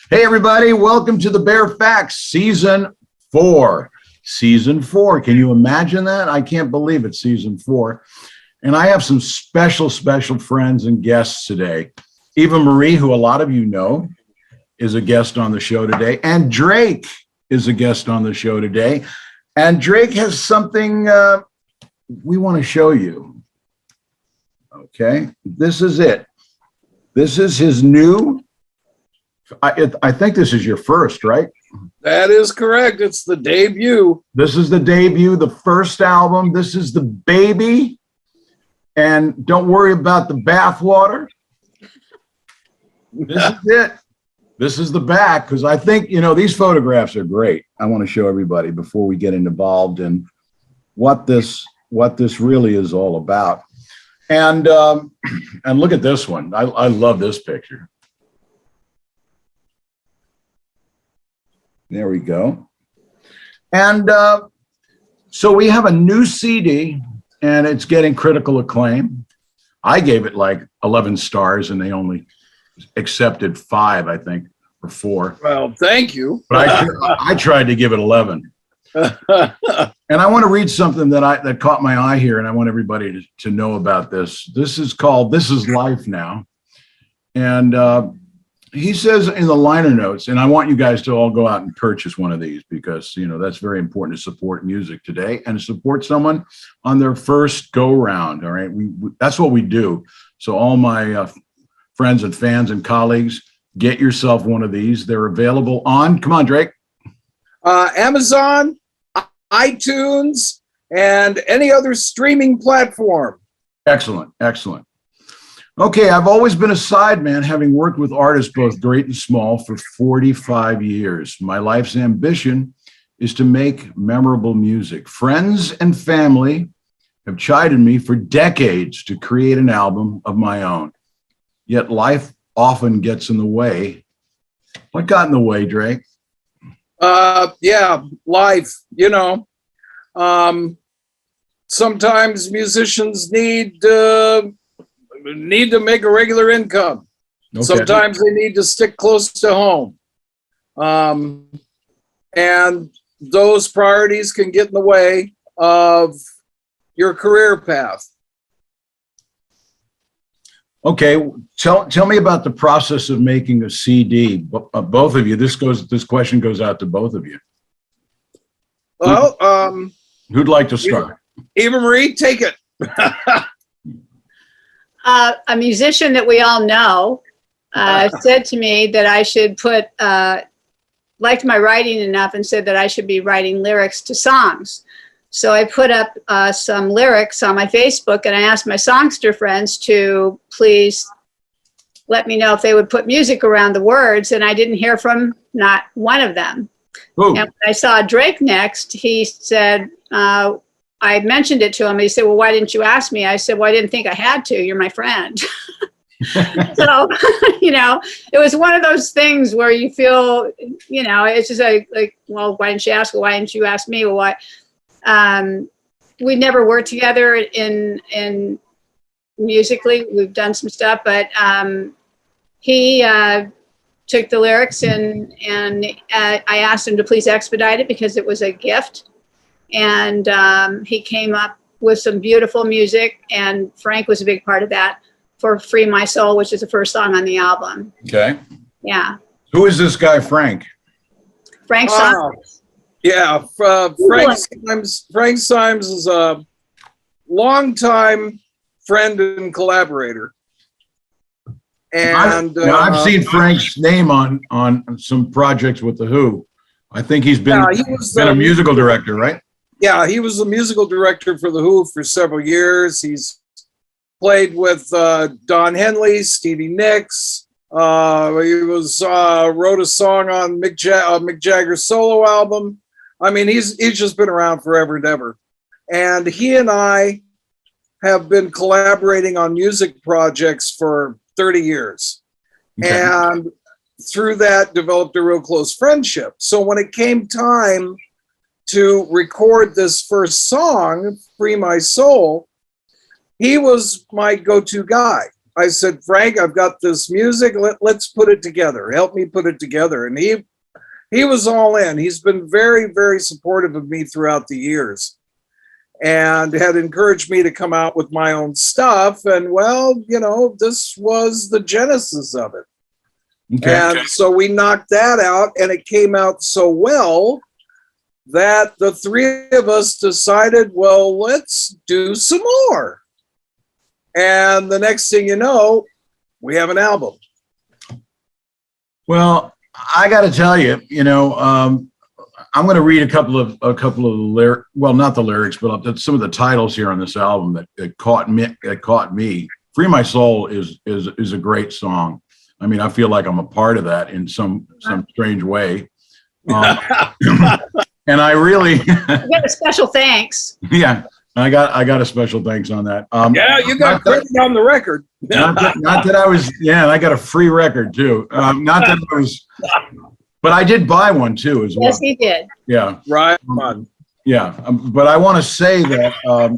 Hey, everybody, welcome to the Bare Facts Season 4. Season 4. Can you imagine that? I can't believe it's Season 4. And I have some special friends and guests today. Eva-Marie, who a lot of you know, is a guest on the show today. And Drake is a guest on the show today. And Drake has something we want to show you. Okay, this is it. This is his new... I think this is your first, right? That is correct. It's the debut. This is the debut, the first album. This is the baby. And don't worry about the bathwater. This is it. This is the back, because I think, you know, these photographs are great. I want to show everybody before we get involved in what this really is all about. And look at this one. I love this picture. There we go. And so we have a new CD, and it's getting critical acclaim. I gave it like 11 stars, and they only accepted 5, I think, or 4. Well, thank you. But I tried to give it 11. And I want to read something that caught my eye here, and I want everybody to know about this. This is called "This Is Life Now," and he says in the liner notes, and I want you guys to all go out and purchase one of these, because, you know, that's very important to support music today and to support someone on their first go round. All right. That's what we do. So all my friends and fans and colleagues, get yourself one of these. They're available on, come on, Drake. Amazon, iTunes, and any other streaming platform. Excellent. Excellent. Okay, I've always been a sideman, having worked with artists both great and small for 45 years. My life's ambition is to make memorable music. Friends and family have chided me for decades to create an album of my own. Yet life often gets in the way. What got in the way, Drake? Yeah, life, you know. Sometimes musicians need to make a regular income. Okay. Sometimes they need to stick close to home. And those priorities can get in the way of your career path. Okay, tell me about the process of making a CD. Both of you. This question goes out to both of you. Well, who'd like to start? Eva-Marie, take it. A musician that we all know said to me that I should liked my writing enough and said that I should be writing lyrics to songs. So I put up some lyrics on my Facebook, and I asked my songster friends to please let me know if they would put music around the words, and I didn't hear from not one of them. Ooh. And when I saw Drake next, he said, I mentioned it to him. He said, well, why didn't you ask me? I said, well, I didn't think I had to. You're my friend. So, you know, it was one of those things where you feel, you know, it's just like, well, why didn't you ask? Well, why didn't you ask me? Well, why? We never worked together in musically. We've done some stuff, but he took the lyrics and I asked him to please expedite it because it was a gift. And he came up with some beautiful music, and Frank was a big part of that for Free My Soul, which is the first song on the album. Okay. Yeah. Who is this guy, Frank? Frank Symes. Yeah, Frank Symes is a longtime friend and collaborator. And I've seen Frank's name on some projects with The Who. I think he's been a musical director, right? Yeah, he was the musical director for The Who for several years. He's played with Don Henley, Stevie Nicks. He wrote a song on Mick Jagger's solo album. I mean, he's just been around forever and ever. And he and I have been collaborating on music projects for 30 years. Okay. And through that, developed a real close friendship. So when it came time to record this first song, Free My Soul, he was my go-to guy. I said, Frank, I've got this music. Let's put it together. Help me put it together. And he was all in. He's been very, very supportive of me throughout the years and had encouraged me to come out with my own stuff. And well, this was the genesis of it. Okay. And so we knocked that out, and it came out so well that the three of us decided, well, let's do some more. And the next thing you know, we have an album. Well, I got to tell you, I'm going to read a couple of the lyrics. Well, not the lyrics, but some of the titles here on this album that caught me. "Free My Soul" is a great song. I mean, I feel like I'm a part of that in some strange way. And I really You get a special thanks. yeah, I got a special thanks on that. Yeah, you got credit on the record. not that I was, and I got a free record too. Not that I was, but I did buy one too as well. Yes, he did. Yeah. Right on. Yeah. But I want to say that,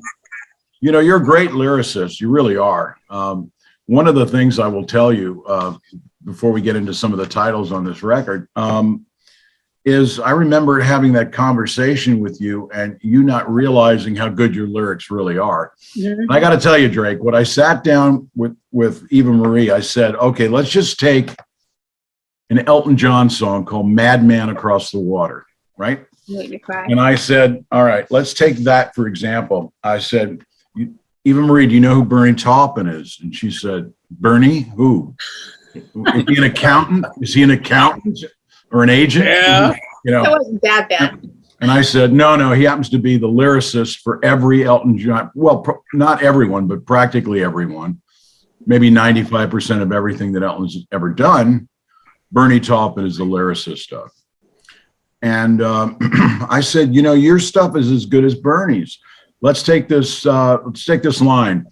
you're a great lyricist. You really are. One of the things I will tell you before we get into some of the titles on this record is I remember having that conversation with you and you not realizing how good your lyrics really are. Mhm. And I got to tell you, Drake, when I sat down with Eva-Marie, I said, okay, let's just take an Elton John song called "Madman Across the Water," right? Made me cry. And I said, all right, let's take that for example. I said, Eva-Marie, do you know who Bernie Taupin is? And she said, Bernie, who? Is he an accountant? Is he an accountant or an agent? Yeah. That wasn't that bad. And I said, no, he happens to be the lyricist for every Elton John. Well, not everyone, but practically everyone. Maybe 95% of everything that Elton's ever done, Bernie Taupin is the lyricist of. And I said, your stuff is as good as Bernie's. Let's take this line.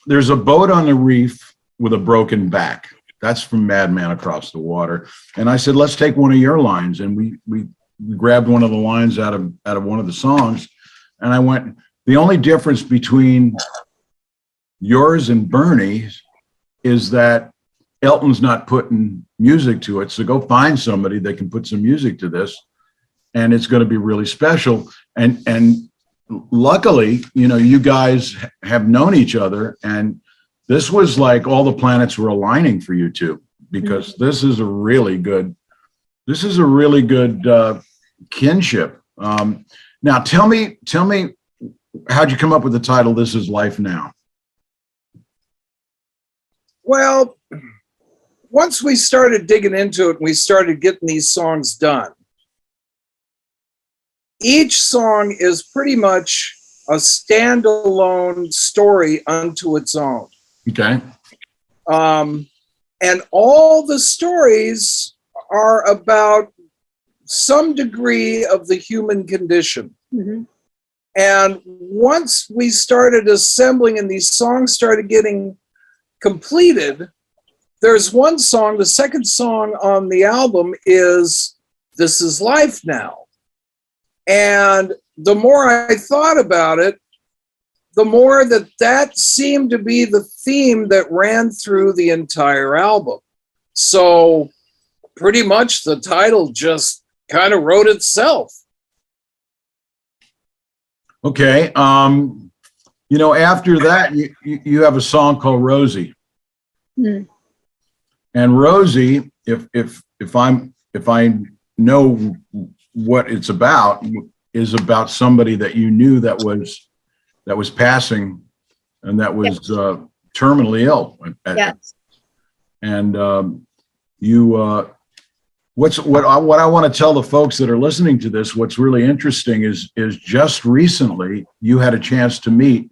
There's a boat on the reef with a broken back. That's from "Madman Across the Water." And I said, let's take one of your lines. And we grabbed one of the lines out of one of the songs. And I went, the only difference between yours and Bernie's is that Elton's not putting music to it. So go find somebody that can put some music to this. And it's going to be really special. And luckily, you guys have known each other, and this was like all the planets were aligning for you two, because this is a really good kinship. Now tell me, how'd you come up with the title "This Is Life Now"? Well, once we started digging into it and we started getting these songs done, each song is pretty much a standalone story unto its own. Okay. And all the stories are about some degree of the human condition. Mhm. And once we started assembling and these songs started getting completed, there's one song, the second song on the album is "This Is Life Now." And the more I thought about it, the more that seemed to be the theme that ran through the entire album. So pretty much the title just kind of wrote itself. Okay. After that, you have a song called "Rosie." Mm. And Rosie, if I know what it's about, is about somebody that you knew that was passing and that was terminally ill. Yes. And what I want to tell the folks that are listening to this, what's really interesting is just recently you had a chance to meet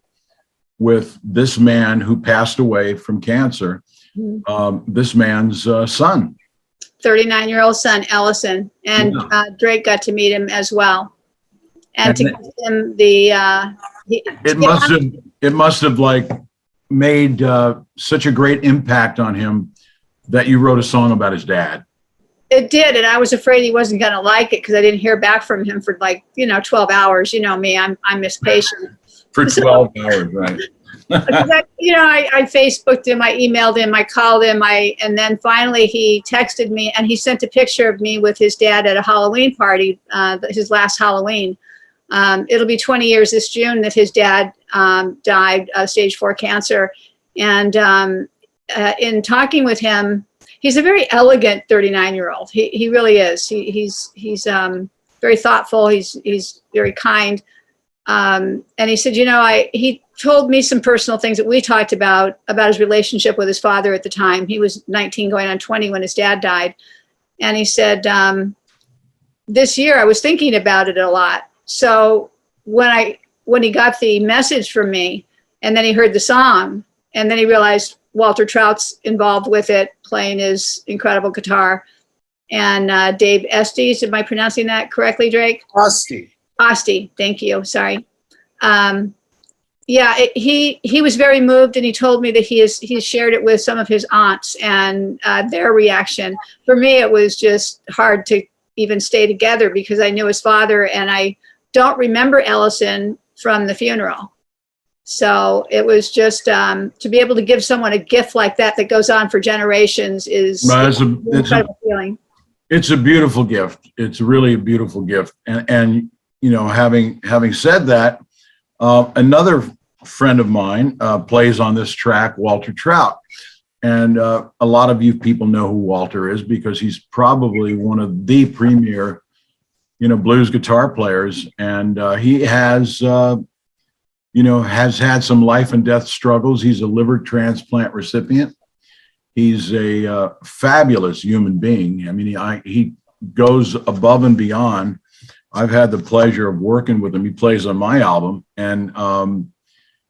with this man who passed away from cancer. This man's son. 39-year-old son, Ellison. And Drake got to meet him as well. And to give him it must have like made such a great impact on him that you wrote a song about his dad. It did, and I was afraid he wasn't going to like it because I didn't hear back from him for 12 hours. You know me, I'm impatient. For 12 hours, right? Because I Facebooked him, I emailed him, I called him, and then finally he texted me and he sent a picture of me with his dad at a Halloween party, his last Halloween. It'll be 20 years this June that his dad died of stage 4 cancer. And in talking with him, he's a very elegant 39-year-old. He really is. He's very thoughtful. He's very kind. And he said, he told me some personal things that we talked about his relationship with his father at the time. He was 19 going on 20 when his dad died. And he said, this year I was thinking about it a lot. So when he got the message from me and then he heard the song and then he realized Walter Trout's involved with it, playing his incredible guitar. And Dave Estes, am I pronouncing that correctly, Drake? Osti, thank you. Sorry. He was very moved, and he told me that he's shared it with some of his aunts and their reaction. For me, it was just hard to even stay together because I knew his father, and I don't remember Ellison from the funeral. So it was just to be able to give someone a gift like that goes on for generations is an incredible feeling. It's a beautiful gift. It's really a beautiful gift. And having said that, another friend of mine plays on this track, Walter Trout. And a lot of you people know who Walter is because he's probably one of the premier, blues guitar players. And he has had some life and death struggles. He's a liver transplant recipient. He's a fabulous human being. I mean, he goes above and beyond. I've had the pleasure of working with him. He plays on my album, and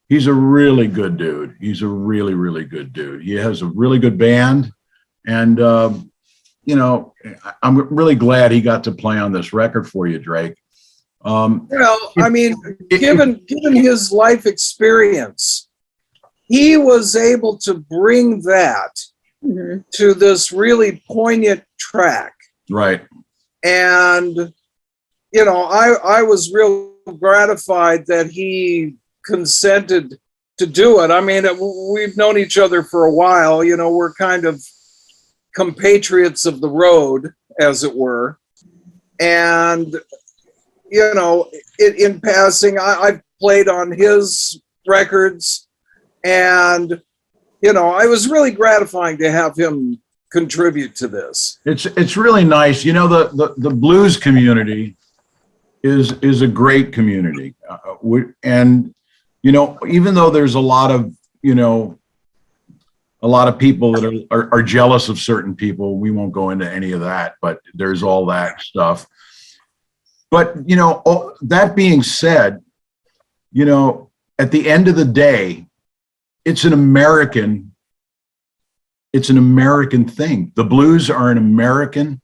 he's a really good dude. He's a really, really good dude. He has a really good band, and I'm really glad he got to play on this record for you, Drake. Given his life experience, he was able to bring that to this really poignant track. Right. And, I was real gratified that he consented to do it. I mean, we've known each other for a while. We're kind of compatriots of the road, as it were. And, in passing, I've played on his records, and, it was really gratifying to have him contribute to this. It's really nice. The blues community is a great community. And, even though there's a lot of people that are jealous of certain people, we won't go into any of that, but there's all that stuff. But, that being said, at the end of the day, it's an American thing. The blues are an American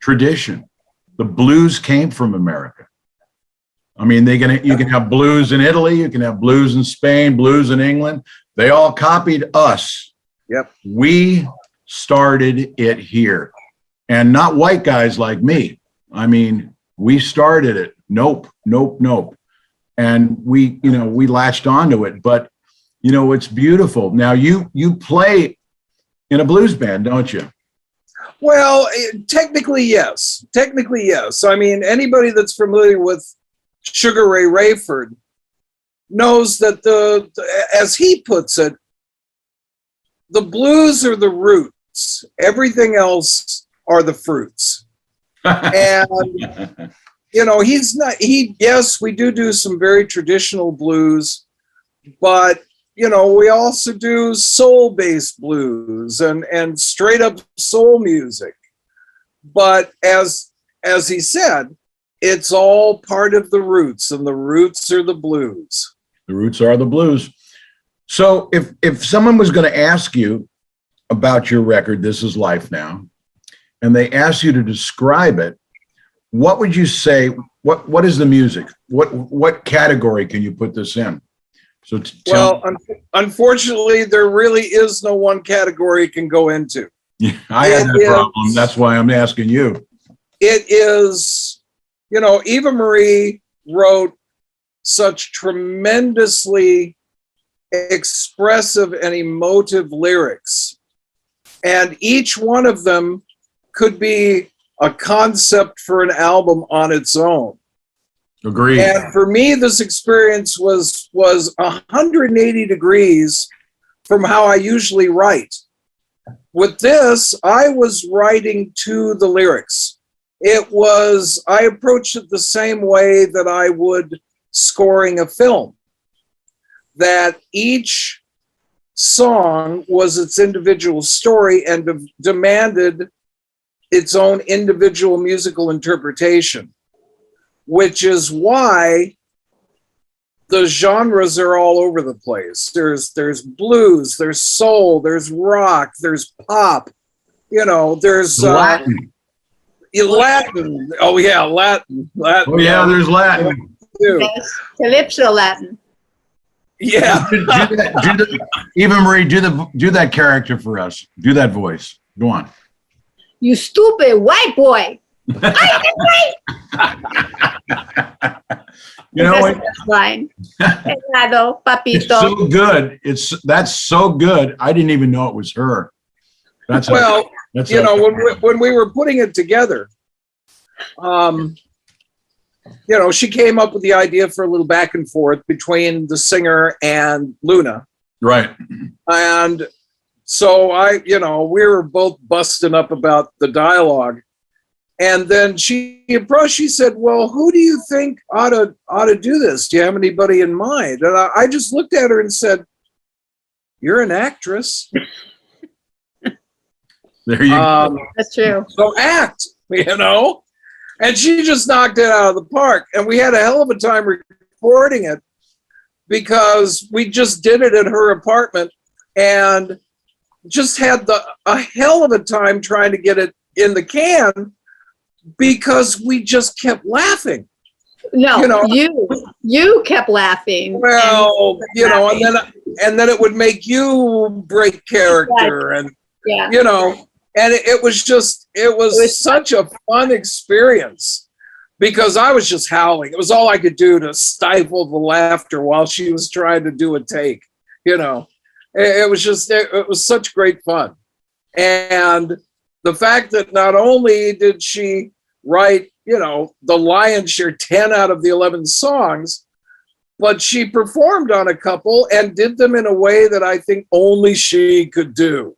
tradition. The blues came from America. I mean, you can have blues in Italy, you can have blues in Spain, blues in England. They all copied us. Yep. We started it here, and not white guys like me. I mean, we started it. Nope. And we latched onto it, but it's beautiful. Now you play in a blues band, don't you? Well, technically, yes. I mean, anybody that's familiar with Sugar Ray Rayford knows that as he puts it, the blues are the roots. Everything else are the fruits. And, yes, we do some very traditional blues, but, we also do soul-based blues and straight up soul music. But as he said, it's all part of the roots, and the roots are the blues. The roots are the blues. So if someone was going to ask you about your record, This Is Life Now, and they asked you to describe it, what would you say? What is the music? What category can you put this in? So unfortunately, there really is no one category it can go into. Yeah, I had that problem. That's why I'm asking you. It is, Eva-Marie wrote such tremendously expressive and emotive lyrics. And each one of them could be a concept for an album on its own. Agreed. And for me, this experience was 180 degrees from how I usually write. With this, I was writing to the lyrics. I approached it the same way that I would scoring a film, that each song was its individual story and demanded its own individual musical interpretation, which is why the genres are all over the place. There's blues, there's soul, there's rock, there's pop, there's Latin. Latin. Oh yeah, Latin. Oh yeah, there's Latin. Too. Yes, Calypso Latin. Yeah. Eva-Marie, do that character for us. Do that voice. Go on. You stupid white boy. You know what? Line. Helado, papito. It's so good. That's so good. I didn't even know it was her. That's when we were putting it together, she came up with the idea for a little back and forth between the singer and Luna. Right. And so we were both busting up about the dialogue. And then she said, well, who do you think ought to do this? Do you have anybody in mind? And I just looked at her and said, you're an actress. There you go. That's true. So act, and she just knocked it out of the park. And we had a hell of a time recording it because we just did it at her apartment and just had a hell of a time trying to get it in the can because we just kept laughing. No, you kept laughing. Well, and then it would make you break character and and it was such a fun experience because I was just howling. It was all I could do to stifle the laughter while she was trying to do a take. It was such great fun. And the fact that not only did she write, the lion's share, 10 out of the 11 songs, but she performed on a couple and did them in a way that I think only she could do.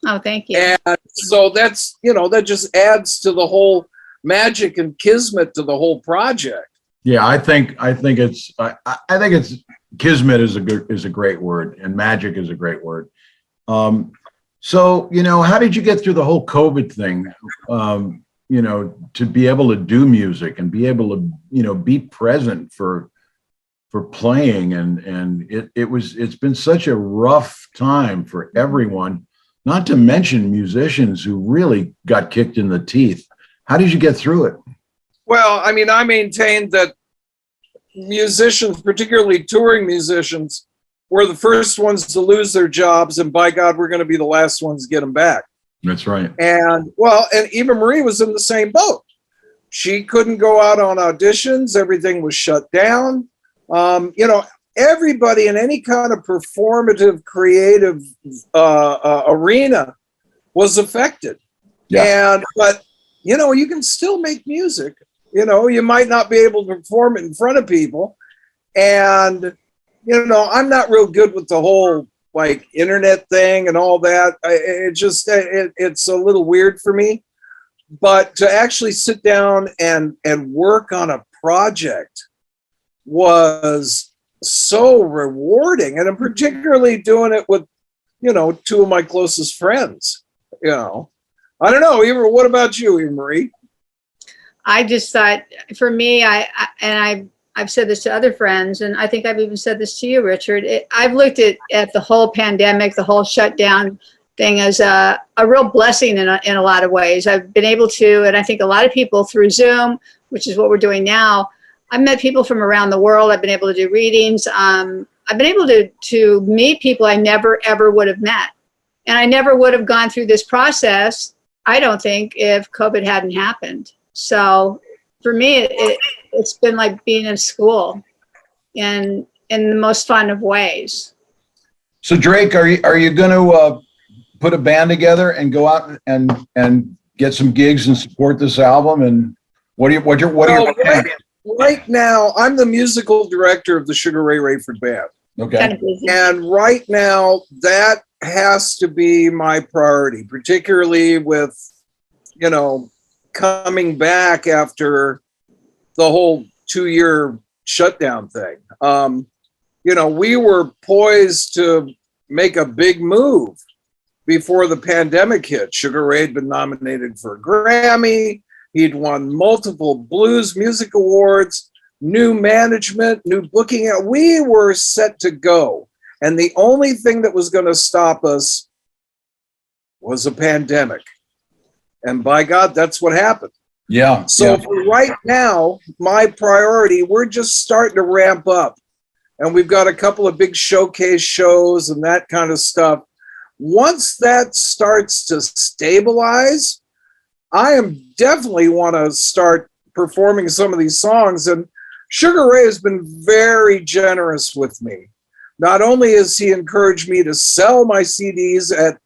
Oh, thank you. And so that's, that just adds to the whole magic and kismet to the whole project. Yeah, I think it's kismet is a great word, and magic is a great word. So, how did you get through the whole COVID thing? To be able to do music and be able to, be present for playing, and it's been such a rough time for everyone, not to mention musicians who really got kicked in the teeth. How did you get through it? Well, I maintained that musicians, particularly touring musicians, were the first ones to lose their jobs, and by God, we're going to be the last ones to get them back. That's right. And Eva-Marie was in the same boat. She couldn't go out on auditions. Everything was shut down. Everybody in any kind of performative, creative arena was affected. Yeah. But you can still make music. You might not be able to perform it in front of people. And, I'm not real good with the whole internet thing and all that. It's a little weird for me. But to actually sit down and work on a project was so rewarding. And I'm particularly doing it with, two of my closest friends. I don't know, Eva, what about you, Eva-Marie? I just thought, for me, I've said this to other friends, and I think I've even said this to you, Richard. I've looked at the whole pandemic, the whole shutdown thing as a real blessing in a lot of ways. I've been able to, and I think a lot of people through Zoom, which is what we're doing now, I've met people from around the world. I've been able to do readings. I've been able to meet people I never, ever would have met. And I never would have gone through this process, I don't think, if COVID hadn't happened. So for me, it's been like being in school in the most fun of ways. So Drake, are you going to put a band together and go out and get some gigs and support this album? And what are your plans? Right now, I'm the musical director of the Sugar Ray Rayford Band. Okay. Kind of busy. And right now, that has to be my priority, particularly with, coming back after the whole 2-year shutdown thing. We were poised to make a big move before the pandemic hit. Sugar Ray had been nominated for a Grammy. He'd won multiple blues music awards, new management, new booking. We were set to go. And the only thing that was going to stop us was a pandemic. And by God, that's what happened. Yeah. So for right now, my priority, we're just starting to ramp up. And we've got a couple of big showcase shows and that kind of stuff. Once that starts to stabilize, I am definitely want to start performing some of these songs. And Sugar Ray has been very generous with me. Not only has he encouraged me to sell my CDs at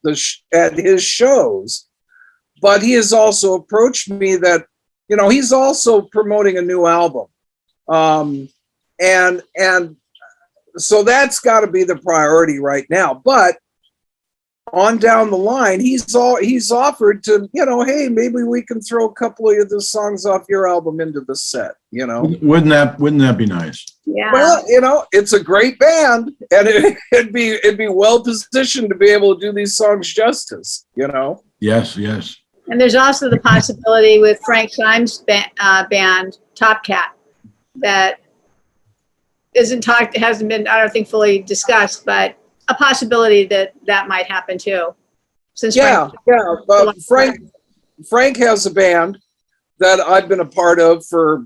his shows, but he has also approached me that, he's also promoting a new album. And so that's got to be the priority right now. But on down the line, he's offered to, hey, maybe we can throw a couple of the songs off your album into the set, Wouldn't that be nice? Yeah. Well, it's a great band, and it'd be well positioned to be able to do these songs justice, Yes. And there's also the possibility with Frank Syme's band, Top Cat, that hasn't been, I don't think, fully discussed, but a possibility that might happen too. Since Frank has a band that I've been a part of for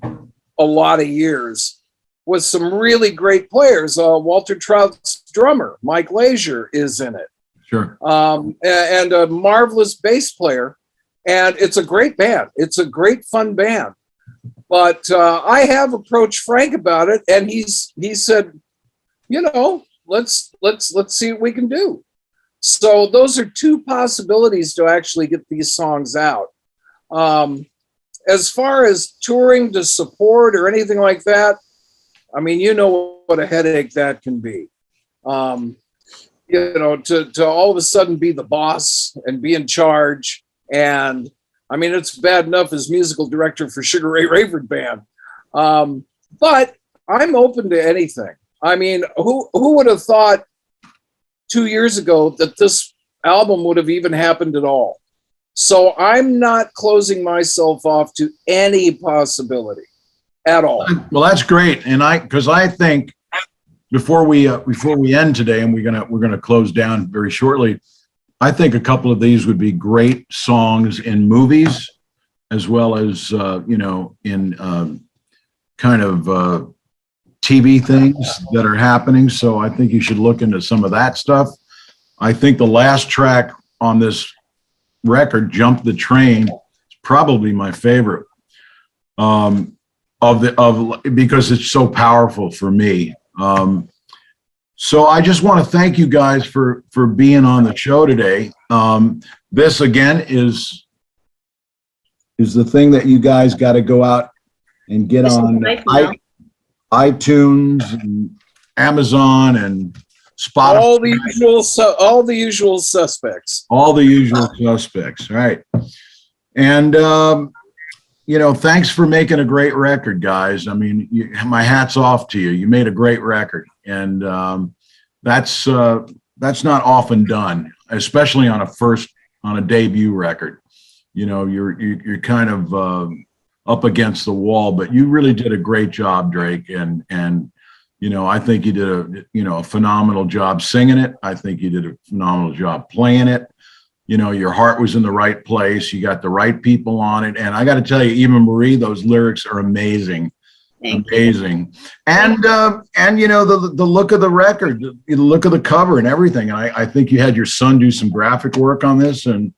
a lot of years with some really great players. Walter Trout's drummer, Mike Lazier, is in it. Sure. And a marvelous bass player. And it's a great band. It's a great, fun band. But I have approached Frank about it, and he said, let's see what we can do. So those are two possibilities to actually get these songs out. As far as touring to support or anything like that, I mean, what a headache that can be. To all of a sudden be the boss and be in charge. And I mean, it's bad enough as musical director for Sugar Ray Rayford Band. But I'm open to anything. I mean, who would have thought 2 years ago that this album would have even happened at all? So I'm not closing myself off to any possibility at all. Well, that's great. And because I think before we end today, and we're gonna close down very shortly, I think a couple of these would be great songs in movies, as well as in kind of TV things that are happening. So I think you should look into some of that stuff. I think the last track on this record, "Jump the Train," is probably my favorite because it's so powerful for me. So I just want to thank you guys for being on the show today. This again is the thing that you guys got to go out and get on iTunes and Amazon and Spotify. All the usual suspects. All the usual suspects, right? And thanks for making a great record, guys. I mean, my hat's off to you. You made a great record, and that's not often done, especially on a debut record. You're kind of up against the wall, but you really did a great job, Drake. And I think you did a phenomenal job singing it. I think you did a phenomenal job playing it. Your heart was in the right place. You got the right people on it. And I got to tell you, Eva-Marie, those lyrics are amazing. Amazing. And the look of the record, the look of the cover and everything. And I think you had your son do some graphic work on this, and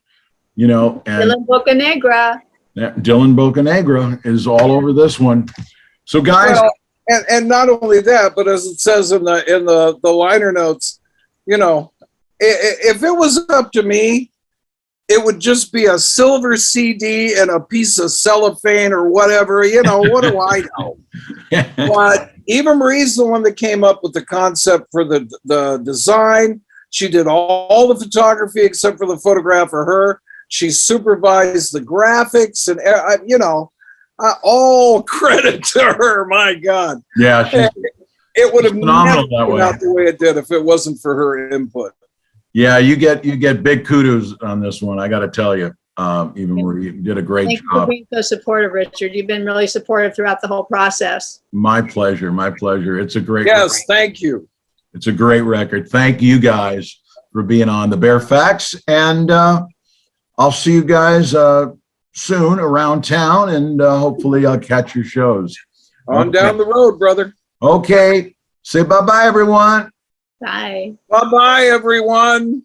Dylan Bocanegra. Dylan Bocanegra is all over this one. So guys, and not only that, but as it says in the liner notes, you know, if it was up to me, it would just be a silver CD and a piece of cellophane or whatever. You know, what do I know? But Eva-Marie's the one that came up with the concept for the design. She did all the photography except for the photograph of her. She supervised the graphics and, you know, all credit to her. My God. Yeah, it would have never phenomenal that turned way. out the way it did if it wasn't for her input. Yeah, you get big kudos on this one. I got to tell you, Eva-Marie, you did a great Thank you for job. being so supportive, Richard. You've been really supportive throughout the whole process. My pleasure. My pleasure. It's a great. Yes, thank you. It's a great record. Thank you guys for being on the Bare Facts, and I'll see you guys soon around town, and hopefully I'll catch your shows. On down the road, brother. Okay. Say bye-bye, everyone. Bye. Bye-bye, everyone.